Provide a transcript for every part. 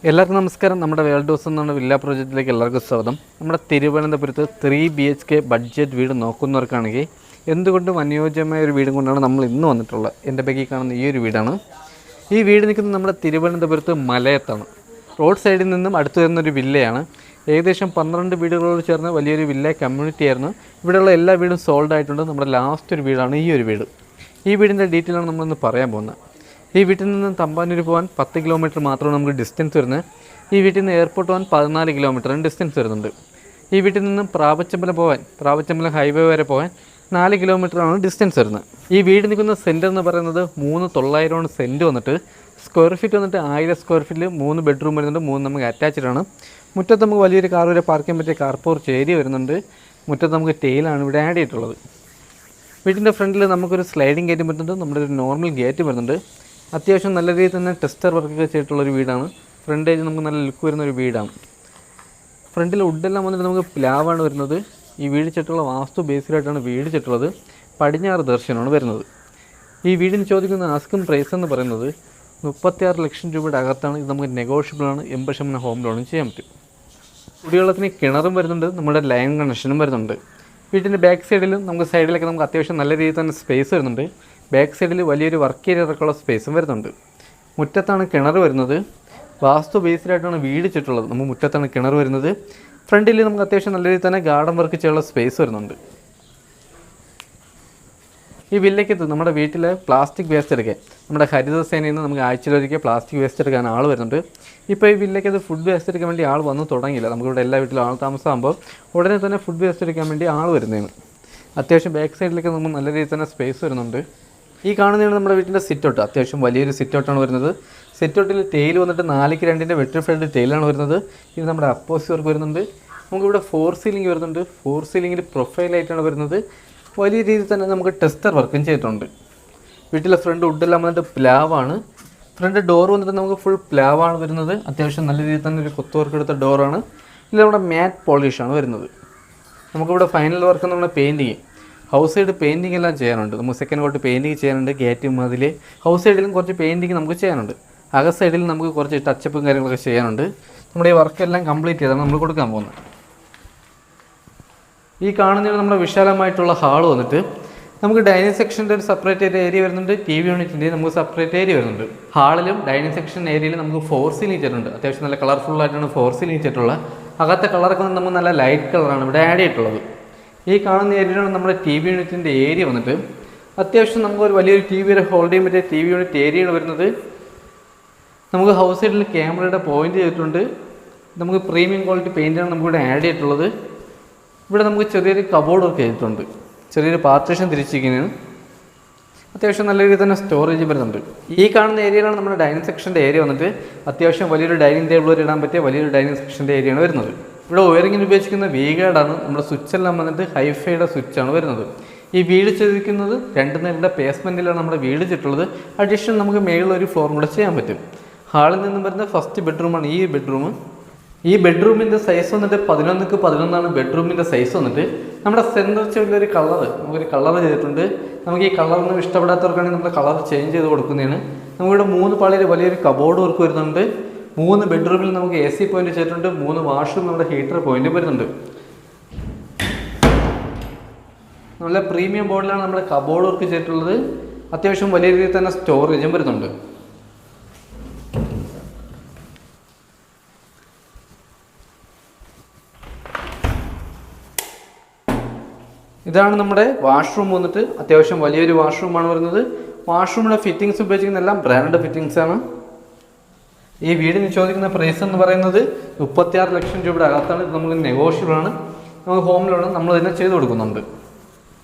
എല്ലാവർക്കും നമസ്കാരം. നമ്മുടെ വേൾഡ് ഹൗസ് എന്നുള്ള വില്ല പ്രോജക്റ്റിലേക്ക് എല്ലാവർക്കും സ്വാഗതം. നമ്മുടെ തിരുവനന്തപുരത്ത് 3 BHK ബഡ്ജറ്റ് വീട് നോക്കുന്നവർക്കാണെങ്കിൽ എന്തുകൊണ്ടും അനുയോജ്യമായ ഒരു വീടും കൊണ്ടാണ് നമ്മൾ ഇന്ന് വന്നിട്ടുള്ളത്. എൻ്റെ ബാഗിൽ കാണുന്ന ഈ ഒരു വീടാണ്. ഈ വീട് നിൽക്കുന്നത് നമ്മുടെ തിരുവനന്തപുരത്ത് മലയത്താണ്. റോഡ് സൈഡിൽ നിന്നും അടുത്ത് വരുന്നൊരു വില്ലയാണ്. ഏകദേശം 12 വീടുകളോട് ചേർന്ന് വലിയൊരു വില്ല കമ്മ്യൂണിറ്റി ആയിരുന്നു. ഇവിടെയുള്ള എല്ലാ വീടും സോൾഡ് ആയിട്ടുണ്ട്. നമ്മുടെ ലാസ്റ്റ് ഒരു വീടാണ് ഈ ഒരു വീട്. ഈ വീടിൻ്റെ ഡീറ്റെയിലാണ് നമ്മളിന്ന് പറയാൻ പോകുന്നത്. ഈ വീട്ടിൽ നിന്ന് തമ്പാനൂർ പോകാൻ 10 കിലോമീറ്റർ മാത്രമാണ് നമുക്ക് ഡിസ്റ്റൻസ് വരുന്നത്. ഈ വീട്ടിൽ നിന്ന് എയർപോർട്ട് പോകാൻ 14 കിലോമീറ്ററിന് ഡിസ്റ്റൻസ് വരുന്നുണ്ട്. ഈ വീട്ടിൽ നിന്നും പ്രാവച്ചമ്പലം ഹൈവേ വരെ പോകാൻ 4 കിലോമീറ്ററാണ് ഡിസ്റ്റൻസ് വരുന്നത്. ഈ വീട് നിൽക്കുന്ന സെൻറ്റർ എന്ന് പറയുന്നത് 3,900 സെൻറ്റ് വന്നിട്ട് സ്ക്വയർ ഫീറ്റ് വന്നിട്ട് 1000 സ്ക്വയർ ഫീറ്റിൽ 3 ബെഡ്റൂം വരുന്നുണ്ട്. 3 നമുക്ക് അറ്റാച്ച്ഡ് ആണ്. മുറ്റത്ത് നമുക്ക് വലിയൊരു കാർ വരെ പാർക്ക് ചെയ്യാൻ പറ്റിയ കാർ പോർച്ച് ഏരിയ വരുന്നുണ്ട്. മുറ്റത്ത് നമുക്ക് ടെയിലാണ് ഇവിടെ ആഡ് ചെയ്തിട്ടുള്ളത്. വീട്ടിൻ്റെ ഫ്രണ്ടിൽ നമുക്കൊരു സ്ലൈഡിങ് ഗേറ്റും വരുന്നുണ്ട്. നമ്മുടെ ഒരു നോർമൽ ഗേറ്റ് വരുന്നുണ്ട്. അത്യാവശ്യം നല്ല രീതിയിൽ തന്നെ ടെസ്റ്റർ വർക്കൊക്കെ ചെയ്തിട്ടുള്ളൊരു വീടാണ്. ഫ്രണ്ടേജ് നമുക്ക് നല്ല ലുക്ക് വരുന്നൊരു വീടാണ്. ഫ്രണ്ടിൽ വുഡെല്ലാം വന്നിട്ട് നമുക്ക് പ്ലാവാണ് വരുന്നത്. ഈ വീട് ചുറ്റുള്ള വാസ്തു ബേസിലായിട്ടാണ് വീട് ചുറ്റുള്ളത്. പടിഞ്ഞാറ് ദർശനമാണ് വരുന്നത്. ഈ വീടിന് ചോദിക്കുന്ന ആസ്കിംഗ് പ്രൈസ് എന്ന് പറയുന്നത് 36 ലക്ഷം രൂപയുടെ അകത്താണ്. ഇത് നമുക്ക് നെഗോഷ്യബിളാണ്. 80% ഹോം ലോണും ചെയ്യാൻ പറ്റും. കുടിവെള്ളത്തിന് കിണറും വരുന്നുണ്ട്. നമ്മുടെ ലൈൻ കണക്ഷനും വരുന്നുണ്ട്. വീട്ടിൻ്റെ ബാക്ക് സൈഡിലും നമുക്ക് സൈഡിലൊക്കെ നമുക്ക് അത്യാവശ്യം നല്ല രീതിയിൽ തന്നെ സ്പേസ് വരുന്നുണ്ട്. ബാക്ക് സൈഡിൽ വലിയൊരു വർക്ക് ഏരിയ ഇറക്കുള്ള സ്പേസും വരുന്നുണ്ട്. മുറ്റത്താണ് കിണർ വരുന്നത്. വാസ്തു ബേസിലായിട്ടാണ് വീട് ചുറ്റുള്ളത്. നമ്മൾ മുറ്റത്താണ് കിണർ വരുന്നത്. ഫ്രണ്ടിൽ നമുക്ക് അത്യാവശ്യം നല്ല രീതിയിൽ തന്നെ ഗാർഡൻ വർക്ക് ചെയ്യാനുള്ള സ്പേസ് വരുന്നുണ്ട്. ഈ വില്ലയ്ക്കത്ത് നമ്മുടെ വീട്ടിലെ പ്ലാസ്റ്റിക് വേസ്റ്റ് എടുക്കാൻ നമ്മുടെ ഹരിതസേനയിൽ നിന്ന് നമുക്ക് ആഴ്ചയിലൊരിക്കൽ പ്ലാസ്റ്റിക് വേസ്റ്റ് എടുക്കാൻ ആൾ വരുന്നുണ്ട്. ഇപ്പോൾ ഈ വില്ലയ്ക്കത് ഫുഡ് വേസ്റ്റ് എടുക്കാൻ വേണ്ടി ആൾ വന്നു തുടങ്ങിയില്ല. നമുക്കിവിടെ എല്ലാ വീട്ടിലും ആൾ താമസമാകുമ്പോൾ ഉടനെ തന്നെ ഫുഡ് വേസ്റ്റ് എടുക്കാൻ വേണ്ടി ആൾ വരുന്നതാണ്. അത്യാവശ്യം ബാക്ക് സൈഡിലൊക്കെ നമുക്ക് നല്ല രീതിയിൽ തന്നെ സ്പേസ് വരുന്നുണ്ട്. ഈ കാണുന്നതാണ് നമ്മുടെ വീട്ടിൻ്റെ സിറ്റൗട്ട്. അത്യാവശ്യം വലിയൊരു സിറ്റൗട്ടാണ് വരുന്നത്. സിറ്റൗട്ടിൽ ടെയിൽ വന്നിട്ട് 4x2 വെട്രിഫൈഡ് ടെയിലാണ് വരുന്നത്. ഇത് നമ്മുടെ അപ്പോസി വർക്ക് വരുന്നുണ്ട്. നമുക്കിവിടെ 4 സീലിംഗ് വരുന്നുണ്ട്. 4 സീലിംഗിൽ പ്രൊഫൈലായിട്ടാണ് വരുന്നത്. വലിയ രീതിയിൽ തന്നെ നമുക്ക് ടെസ്റ്റർ വർക്കും ചെയ്തിട്ടുണ്ട്. വീട്ടിലെ ഫ്രണ്ട് വുഡെല്ലാം വന്നിട്ട് പ്ലാവാണ്. ഫ്രണ്ട് ഡോർ വന്നിട്ട് നമുക്ക് ഫുൾ പ്ലാവാണ് വരുന്നത്. അത്യാവശ്യം നല്ല രീതിയിൽ തന്നെ ഒരു കൊത്തു വർക്ക് എടുത്ത ഡോറാണ്. ഇത് നമ്മുടെ മാറ്റ് പോളിഷാണ് വരുന്നത്. നമുക്കിവിടെ ഫൈനൽ വർക്ക് എന്ന് പറഞ്ഞാൽ പെയിൻറ്റിങ്, ഹൗസ് സൈഡ് പെയിൻറ്റിങ് എല്ലാം ചെയ്യാനുണ്ട്. നമുക്ക് സെക്കൻഡ് കോട്ട് പെയിൻറ്റിങ് ചെയ്യാനുണ്ട്. ഗേറ്റ് മതിൽ ഹൗസ് സൈഡിലും കുറച്ച് പെയിൻറ്റിങ് നമുക്ക് ചെയ്യാനുണ്ട്. അക സൈഡിൽ നമുക്ക് കുറച്ച് ടച്ചപ്പും കാര്യങ്ങളൊക്കെ ചെയ്യാനുണ്ട്. നമ്മുടെ ഈ വർക്കെല്ലാം കംപ്ലീറ്റ് ചെയ്താണ് നമ്മൾ കൊടുക്കാൻ പോകുന്നത്. ഈ കാണുന്നതാണ് നമ്മുടെ വിശാലമായിട്ടുള്ള ഹാൾ വന്നിട്ട് നമുക്ക് ഡൈനിങ് സെക്ഷൻ്റെ ഒരു സെപ്പറേറ്റ് ഏരിയ വരുന്നുണ്ട്. TV യൂണിറ്റിൻ്റെ നമുക്ക് സെപ്പറേറ്റ് ഏരിയ വരുന്നുണ്ട്. ഹാളിലും ഡൈനിങ് സെക്ഷൻ ഏരിയയിൽ നമുക്ക് 4 സീലിംഗ് ചെയ്തിട്ടുണ്ട്. അത്യാവശ്യം നല്ല കളർഫുള്ളായിട്ടാണ് 4 സീലിംഗ് ചെയ്തിട്ടുള്ളത്. അകത്തെ കളറൊക്കെ നമുക്ക് നല്ല ലൈറ്റ് കളറാണ് ഇവിടെ ആഡ് ചെയ്തിട്ടുള്ളത്. ഈ കാണുന്ന ഏരിയയിലാണ് നമ്മുടെ TV യൂണിറ്റിൻ്റെ ഏരിയ വന്നിട്ട് അത്യാവശ്യം നമുക്കൊരു വലിയൊരു TV വരെ ഹോൾഡ് ചെയ്യാൻ പറ്റിയ TV യൂണിറ്റ് ഏരിയയാണ് വരുന്നത്. നമുക്ക് ഹൗസ് സൈഡിൽ ക്യാമറയുടെ പോയിന്റ് ചെയ്തിട്ടുണ്ട്. നമുക്ക് പ്രീമിയം ക്വാളിറ്റി പെയിൻറ്റാണ് നമുക്കിവിടെ ആഡ് ചെയ്തിട്ടുള്ളത്. ഇവിടെ നമുക്ക് ചെറിയൊരു കബോർഡ് ഒക്കെ ചെയ്തിട്ടുണ്ട്. ചെറിയൊരു പാർട്ടീഷൻ തിരിച്ചിരിക്കുന്നതാണ്. അത്യാവശ്യം നല്ല രീതിയിൽ തന്നെ സ്റ്റോറേജ് വരുന്നുണ്ട്. ഈ കാണുന്ന ഏരിയയിലാണ് നമ്മുടെ ഡൈനിങ് സെക്ഷൻ്റെ ഏരിയ വന്നിട്ട് അത്യാവശ്യം വലിയൊരു ഡൈനിങ് ടേബിൾ വരെ ഇടാൻ പറ്റിയ വലിയൊരു ഡൈനിങ് സെക്ഷൻ്റെ ഏരിയയാണ് വരുന്നത്. ഇവിടെ വയറിങ്ങിന് ഉപയോഗിക്കുന്ന V-ഗാർഡാണ്. നമ്മുടെ സ്വിച്ചെല്ലാം വന്നിട്ട് ഹൈഫൈയുടെ സ്വിച്ചാണ് വരുന്നത്. ഈ വീട് ചെയ്തിരിക്കുന്നത് 2 നിലയുടെ പേസ്മെൻറ്റിലാണ് നമ്മുടെ വീട് ചുറ്റുള്ളത്. അഡീഷണൽ നമുക്ക് മേളിൽ ഒരു ഫ്ലോറും കൂടെ ചെയ്യാൻ പറ്റും. ഹാളിൽ നിന്നും വരുന്ന ഫസ്റ്റ് ബെഡ്റൂമാണ് ഈ ബെഡ്റൂം. ഈ ബെഡ്റൂമിൻ്റെ സൈസ് വന്നിട്ട് 11x11 ബെഡ്റൂമിൻ്റെ സൈസ് വന്നിട്ട് നമ്മുടെ സെൻറ്റർ ചെവിലൊരു നമുക്കൊരു കളർ ചെയ്തിട്ടുണ്ട്. നമുക്ക് ഈ കളറൊന്നും ഇഷ്ടപ്പെടാത്തവർക്കാണെങ്കിൽ നമ്മൾ കളർ ചേഞ്ച് ചെയ്ത് കൊടുക്കുന്നതാണ്. നമുക്കിവിടെ 3 പാളിയിൽ വലിയൊരു കബോർഡ് വർക്ക് വരുന്നുണ്ട്. 3 ബെഡ്റൂമിൽ നമുക്ക് AC പോയിന്റ് ചെയ്തിട്ടുണ്ട്. 3 വാഷ്റൂം നമ്മുടെ ഹീറ്റർ പോയിന്റ് വരുന്നുണ്ട്. നല്ല പ്രീമിയം ബോർഡിലാണ് നമ്മുടെ കബോർഡ് വർക്ക് ചെയ്തിട്ടുള്ളത്. അത്യാവശ്യം വലിയ രീതിയിൽ തന്നെ സ്റ്റോറേജും വരുന്നുണ്ട്. ഇതാണ് നമ്മുടെ വാഷ്റൂം വന്നിട്ട് അത്യാവശ്യം വലിയൊരു വാഷ്റൂമാണ് വരുന്നത്. വാഷ്റൂമിലെ ഫിറ്റിങ്സ് ഉപയോഗിക്കുന്ന എല്ലാം ബ്രാൻഡ് ഫിറ്റിങ്സ് ആണ്. ഈ വീടിന് ചോദിക്കുന്ന പ്രൈസ് എന്ന് പറയുന്നത് 36 ലക്ഷം രൂപയുടെ അകത്താണ്. ഇത് നമുക്ക് നെഗോഷ്യബിളാണ്. നമുക്ക് ഹോം ലോൺ നമ്മൾ തന്നെ ചെയ്ത് കൊടുക്കുന്നുണ്ട്.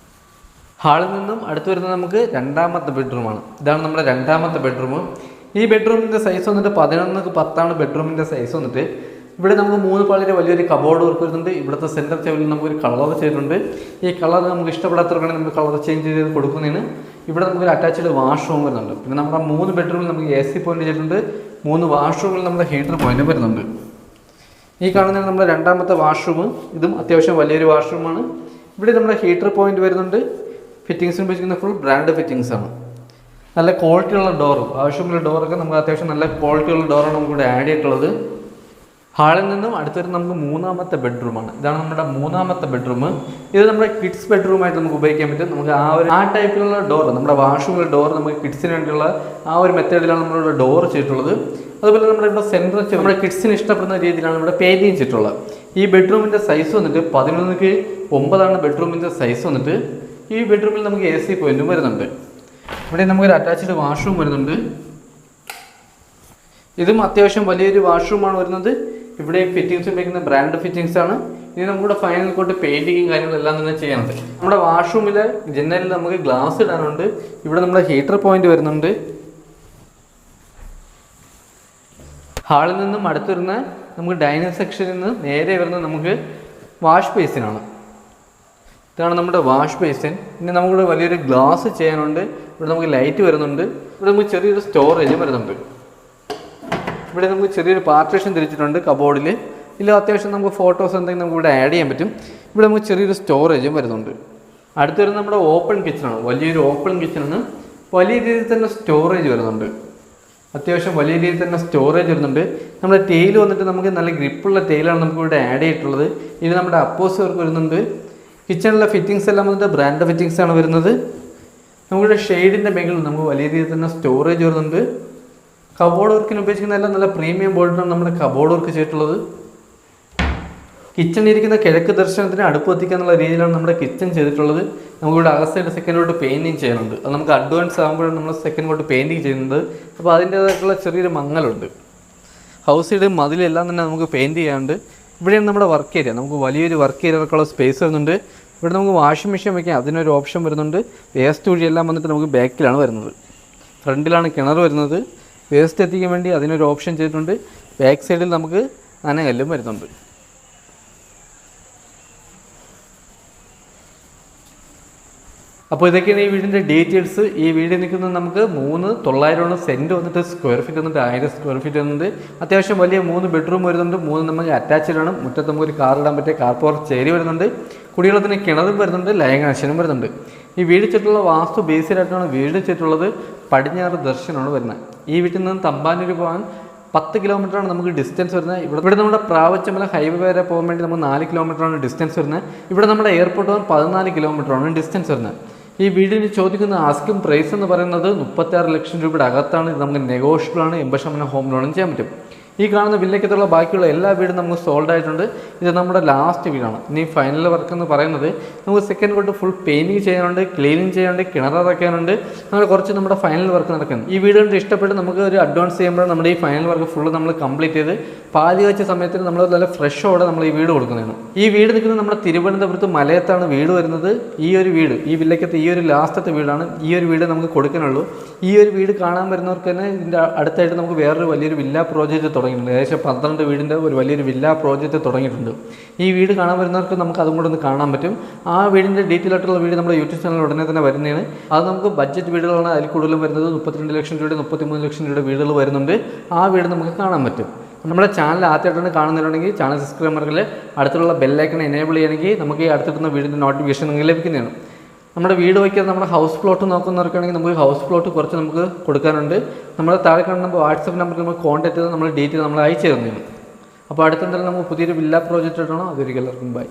ഹാളിൽ നിന്നും അടുത്ത് വരുന്നത് നമുക്ക് 2ാമത്തെ ബെഡ്റൂമാണ്. ഇതാണ് നമ്മുടെ 2ാമത്തെ ബെഡ്റൂം. ഈ ബെഡ്റൂമിൻ്റെ സൈസ് വന്നിട്ട് 11x10 ബെഡ്റൂമിൻ്റെ സൈസ് വന്നിട്ട് ഇവിടെ നമുക്ക് 3 പാളിയുടെ വലിയൊരു കബോർഡ് വർക്ക് വരുന്നുണ്ട്. ഇവിടുത്തെ സെൻറ്റർ ടേബിളിൽ നമുക്കൊരു കളർ ചെയ്തിട്ടുണ്ട്. ഈ കളർ നമുക്ക് ഇഷ്ടപ്പെടാത്തവർക്കാണെങ്കിൽ നമുക്ക് കളർ ചേഞ്ച് ചെയ്ത് കൊടുക്കുന്നതിന് ഇവിടെ നമുക്കൊരു അറ്റാച്ച്ഡ് വാഷ്റൂം വരുന്നുണ്ട്. പിന്നെ നമ്മുടെ 3 ബെഡ്റൂമിൽ നമുക്ക് AC പോയിന്റ് ചെയ്തിട്ടുണ്ട്. 3 വാഷ്റൂമിൽ നമ്മുടെ ഹീറ്റർ പോയിന്റ് വരുന്നുണ്ട്. ഈ കാണുന്നതാണ് നമ്മുടെ 2ാമത്തെ വാഷ്റൂം. ഇതും അത്യാവശ്യം വലിയൊരു വാഷ്റൂമാണ്. ഇവിടെ നമ്മുടെ ഹീറ്റർ പോയിന്റ് വരുന്നുണ്ട്. ഫിറ്റിങ്സിന് ഉപയോഗിക്കുന്ന ഫുൾ ബ്രാൻഡ് ഫിറ്റിങ്സ് ആണ്. നല്ല ക്വാളിറ്റിയുള്ള ഡോറും ആവശ്യമുള്ള ഡോറൊക്കെ നമുക്ക് അത്യാവശ്യം നല്ല ക്വാളിറ്റിയുള്ള ഡോറാണ് നമുക്കിവിടെ ആഡ് ചെയ്തിട്ടുള്ളത്. ഹാളിൽ നിന്നും അടുത്തൊരു നമുക്ക് മൂന്നാമത്തെ ബെഡ്റൂമാണ്. ഇതാണ് നമ്മുടെ മൂന്നാമത്തെ ബെഡ്റൂം. ഇത് നമ്മുടെ കിഡ്സ് ബെഡ്റൂമായിട്ട് നമുക്ക് ഉപയോഗിക്കാൻ പറ്റും. നമുക്ക് ആ ടൈപ്പിലുള്ള ഡോർ, നമ്മുടെ വാഷ്റൂമിലെ ഡോർ നമുക്ക് കിഡ്സിന് വേണ്ടിയുള്ള ആ ഒരു മെത്തേഡിലാണ് നമ്മളിവിടെ ഡോർ ചെയ്തിട്ടുള്ളത്. അതുപോലെ നമ്മുടെ ഇവിടെ സെൻറ്റർ നമ്മുടെ കിഡ്സിന് ഇഷ്ടപ്പെടുന്ന രീതിയിലാണ് ഇവിടെ പെയിൻറ്റിങ് ചെയ്തിട്ടുള്ളത്. ഈ ബെഡ്റൂമിൻ്റെ സൈസ് വന്നിട്ട് 11:9 ബെഡ്റൂമിൻ്റെ സൈസ് വന്നിട്ട്. ഈ ബെഡ്റൂമിൽ നമുക്ക് AC പോയിന്റും വരുന്നുണ്ട്. ഇവിടെ നമുക്കൊരു അറ്റാച്ച്ഡ് വാഷ്റൂം വരുന്നുണ്ട്. ഇതും അത്യാവശ്യം വലിയൊരു വാഷ്റൂമാണ് വരുന്നത്. ഇവിടെ ഫിറ്റിങ്സ് ഉപയോഗിക്കുന്ന ബ്രാൻഡ് ഫിറ്റിങ്സ് ആണ്. ഇനി നമുക്കിവിടെ ഫൈനൽ കോട്ട് പെയിന്റിങ്ങും കാര്യങ്ങളെല്ലാം തന്നെ ചെയ്യാനുണ്ട്. നമ്മുടെ വാഷ്റൂമിലെ ജനലിൽ നമുക്ക് ഗ്ലാസ് ഇടാനുണ്ട്. ഇവിടെ നമ്മുടെ ഹീറ്റർ പോയിന്റ് വരുന്നുണ്ട്. ഹാളിൽ നിന്നും അടുത്ത് വരുന്ന നമുക്ക് ഡൈനിങ് സെക്ഷനിൽ നിന്ന് നേരെ വരുന്നത് നമുക്ക് വാഷ് ബേസിനാണ്. ഇതാണ് നമ്മുടെ വാഷ് ബേസിൻ. ഇനി നമുക്കിവിടെ വലിയൊരു ഗ്ലാസ് ചെയ്യാനുണ്ട്. ഇവിടെ നമുക്ക് ലൈറ്റ് വരുന്നുണ്ട്. ഇവിടെ നമുക്ക് ചെറിയൊരു സ്റ്റോറേജും വരുന്നുണ്ട്. ഇവിടെ നമുക്ക് ചെറിയൊരു പാർട്ടീഷൻ തിരിച്ചിട്ടുണ്ട് കബോർഡിൽ. ഇല്ല അത്യാവശ്യം നമുക്ക് ഫോട്ടോസ് എന്തെങ്കിലും നമുക്ക് ഇവിടെ ആഡ് ചെയ്യാൻ പറ്റും. ഇവിടെ നമുക്ക് ചെറിയൊരു സ്റ്റോറേജും വരുന്നുണ്ട്. അടുത്ത് വരുന്നത് നമ്മുടെ ഓപ്പൺ കിച്ചണാണ്. വലിയൊരു ഓപ്പൺ കിച്ചണിന് വലിയ രീതിയിൽ തന്നെ സ്റ്റോറേജ് വരുന്നുണ്ട്. അത്യാവശ്യം വലിയ രീതിയിൽ തന്നെ സ്റ്റോറേജ് വരുന്നുണ്ട്. നമ്മുടെ ടെയിൽ വന്നിട്ട് നമുക്ക് നല്ല ഗ്രിപ്പുള്ള ടെയിലാണ് നമുക്ക് ഇവിടെ ആഡ് ചെയ്തിട്ടുള്ളത്. ഇനി നമ്മുടെ അപ്പോസ് വർക്ക് വരുന്നുണ്ട്. കിച്ചണിലെ ഫിറ്റിങ്സ് എല്ലാം വന്നിട്ട് ബ്രാൻഡ് ഫിറ്റിങ്സ് ആണ് വരുന്നത്. നമ്മുടെ ഷെയ്ഡിൻ്റെ മേഖലയിൽ നമുക്ക് വലിയ രീതിയിൽ തന്നെ സ്റ്റോറേജ് വരുന്നുണ്ട്. കബോർഡ് വർക്കിന് ഉപയോഗിക്കുന്ന എല്ലാം നല്ല പ്രീമിയം ബോർഡിനാണ് നമ്മുടെ കബോർഡ് വർക്ക് ചെയ്തിട്ടുള്ളത്. കിച്ചണിൽ ഇരിക്കുന്ന കിഴക്ക് ദർശനത്തിന് അടുപ്പ് എത്തിക്കാന്നുള്ള രീതിയിലാണ് നമ്മുടെ കിച്ചൺ ചെയ്തിട്ടുള്ളത്. നമുക്കിവിടെ അകസൈഡ് സെക്കൻഡ് കോട്ട് പെയിൻറ്റിങ് ചെയ്യുന്നുണ്ട്. അത് നമുക്ക് അഡ്വാൻസ് ആകുമ്പോഴാണ് നമ്മൾ സെക്കൻഡ് കോട്ട് പെയിൻറ്റിങ് ചെയ്യുന്നത്. അപ്പോൾ അതിൻ്റേതായിട്ടുള്ള ചെറിയൊരു മങ്ങലുണ്ട്. ഹൗസ് സൈഡ് മതിലെല്ലാം തന്നെ നമുക്ക് പെയിൻറ്റ് ചെയ്യാനുണ്ട്. ഇവിടെയാണ് നമ്മുടെ വർക്ക് ഏരിയ. നമുക്ക് വലിയൊരു വർക്ക് ഏരിയകൾക്കുള്ള സ്പേസ് വരുന്നുണ്ട്. ഇവിടെ നമുക്ക് വാഷിംഗ് മെഷീൻ വയ്ക്കാം, അതിനൊരു ഓപ്ഷൻ വരുന്നുണ്ട്. വേസ്റ്റ് കുഴിയെല്ലാം വന്നിട്ട് നമുക്ക് ബാക്കിലാണ് വരുന്നത്. ഫ്രണ്ടിലാണ് കിണർ വരുന്നത്. വേസ്റ്റ് എത്തിക്കാൻ വേണ്ടി അതിനൊരു ഓപ്ഷൻ ചെയ്തിട്ടുണ്ട്. ബാക്ക് സൈഡിൽ നമുക്ക് നനകല്ലും വരുന്നുണ്ട്. അപ്പോൾ ഇതൊക്കെയാണ് ഈ വീടിൻ്റെ ഡീറ്റെയിൽസ്. ഈ വീട് നിൽക്കുന്നത് നമുക്ക് 3,900 സെൻറ്റ് വന്നിട്ട് സ്ക്വയർ ഫീറ്റ് വന്നിട്ട് 1000 സ്ക്വയർ ഫീറ്റ് വന്നിട്ട് അത്യാവശ്യം വലിയ 3 ബെഡ്റൂം വരുന്നുണ്ട്. 3 നമുക്ക് അറ്റാച്ച്ഡ് ആണ്. മുറ്റത്ത് നമുക്ക് ഒരു കാർ ഇടാൻ പറ്റിയ കാർ പോർച്ച് ഏരിയ വരുന്നുണ്ട്. കുടിവെള്ളത്തിന് കിണറും വരുന്നുണ്ട്. ലൈൻ കണക്ഷനും വരുന്നുണ്ട്. ഈ വീട് ചുറ്റുള്ള വാസ്തു ബേസിലായിട്ടാണ് വീട് ചുറ്റുള്ളത്. പടിഞ്ഞാറ് ദർശനമാണ് വരുന്നത്. ഈ വീട്ടിൽ നിന്ന് തമ്പാനൂർ പോകാൻ 10 കിലോമീറ്ററാണ് നമുക്ക് ഡിസ്റ്റൻസ് വരുന്നത്. ഇവിടെ നമ്മുടെ പ്രാവച്ചമല ഹൈവേ വരെ പോകാൻ വേണ്ടി നമുക്ക് 4 കിലോമീറ്ററാണ് ഡിസ്റ്റൻസ് വരുന്നത്. ഇവിടെ നമ്മുടെ എയർപോർട്ട് പോകാൻ 14 കിലോമീറ്ററാണ് ഡിസ്റ്റൻസ് വരുന്നത്. ഈ വീടിന് ചോദിക്കുന്ന ആസ്കിംഗ് പ്രൈസ് എന്ന് പറയുന്നത് 36 ലക്ഷം രൂപയുടെ അകത്താണ്. ഇത് നമുക്ക് നെഗോഷ്യബിൾ ആണ്. 80% ഹോം ലോണും ചെയ്യാൻ പറ്റും. ഈ കാണുന്ന വില്ലയ്ക്കത്തുള്ള ബാക്കിയുള്ള എല്ലാ വീടും നമുക്ക് സോൾഡ് ആയിട്ടുണ്ട്. ഇത് നമ്മുടെ ലാസ്റ്റ് വീടാണ്. ഇനി ഫൈനൽ വർക്ക് എന്ന് പറയുന്നത് നമുക്ക് സെക്കൻഡ് കോട്ട് ഫുൾ പെയിൻറ്റിങ് ചെയ്യാനുണ്ട്, ക്ലീനിങ് ചെയ്യാനുണ്ട്, കിണറടയ്ക്കാനുണ്ട്. അങ്ങനെ കുറച്ച് നമ്മുടെ ഫൈനൽ വർക്ക് നടക്കുന്നു. ഈ വീട് കണ്ട് ഇഷ്ടപ്പെട്ട് നമുക്ക് ഒരു അഡ്വാൻസ് ചെയ്യുമ്പോൾ നമ്മുടെ ഈ ഫൈനൽ വർക്ക് ഫുള്ള് നമ്മൾ കംപ്ലീറ്റ് ചെയ്ത് പാതി വെച്ച സമയത്തിന് നമ്മൾ നല്ല ഫ്രഷോടെ നമ്മൾ ഈ വീട് കൊടുക്കുന്നതാണ്. ഈ വീട് നിൽക്കുന്നത് നമ്മുടെ തിരുവനന്തപുരത്ത് മലയത്താണ് വീട് വരുന്നത്. ഈ ഒരു വീട് ഈ വില്ലയ്ക്കത്ത് ഈ ഒരു ലാസ്റ്റത്തെ വീടാണ്. ഈ ഒരു വീട് നമുക്ക് കൊടുക്കാനുള്ളൂ. ഈ ഒരു വീട് കാണാൻ വരുന്നവർക്ക് തന്നെ ഇതിൻ്റെ അടുത്തായിട്ട് നമുക്ക് വേറൊരു വലിയൊരു വില്ല പ്രോജക്റ്റ് തുടങ്ങിയിട്ടുണ്ട്. ഏകദേശം 12 വീടിൻ്റെ ഒരു വലിയൊരു വില്ല പ്രോജക്റ്റ് തുടങ്ങിയിട്ടുണ്ട്. ഈ വീട് കാണാൻ വരുന്നവർക്ക് നമുക്ക് അതും കൂടെ ഒന്ന് കാണാൻ പറ്റും. ആ വീടിൻ്റെ ഡീറ്റെയിൽ ആയിട്ടുള്ള വീട് നമ്മുടെ യൂട്യൂബ് ചാനൽ ഉടനെ തന്നെ വരുന്നതാണ്. അത് നമുക്ക് ബഡ്ജറ്റ് വീടുകളാണ് അതിൽ കൂടുതലും വരുന്നത്. 32 ലക്ഷം രൂപയുടെ 33 ലക്ഷം രൂപയുടെ വീടുകൾ വരുന്നുണ്ട്. ആ വീട് നമുക്ക് കാണാൻ പറ്റും. നമ്മുടെ ചാനൽ ആദ്യമായിട്ടാണ് കാണുന്നുണ്ടെങ്കിൽ ചാനൽ സബ്സ്ക്രൈബ് മാർക്കിൽ അടുത്തുള്ള ബെല്ലൈക്കൺ എനേബിൾ ചെയ്യണമെങ്കിൽ നമുക്ക് ഈ അടുത്തിട്ടുന്ന വീടിൻ്റെ നോട്ടിഫിക്കേഷൻ നിങ്ങൾക്ക് ലഭിക്കുന്നതാണ്. നമ്മുടെ വീട് വയ്ക്കാതെ നമ്മുടെ ഹൗസ് പ്ലോട്ട് നോക്കുന്നവർക്കാണെങ്കിൽ നമുക്ക് ഹൗസ് പ്ലോട്ട് കുറച്ച് നമുക്ക് കൊടുക്കാനുണ്ട്. നമ്മുടെ താഴെ കാണുന്ന വാട്സപ്പ് നമ്പറിൽ നമുക്ക് കോൺടാക്ട് ചെയ്ത് നമ്മൾ ഡീറ്റെയിൽ നമ്മൾ അയച്ചു തരുന്നതാണ്. അപ്പോൾ അടുത്തെന്തായാലും നമുക്ക് പുതിയൊരു വില്ല പ്രോജക്റ്റ് ഇടണം. അതൊരിക്കലും ബൈ.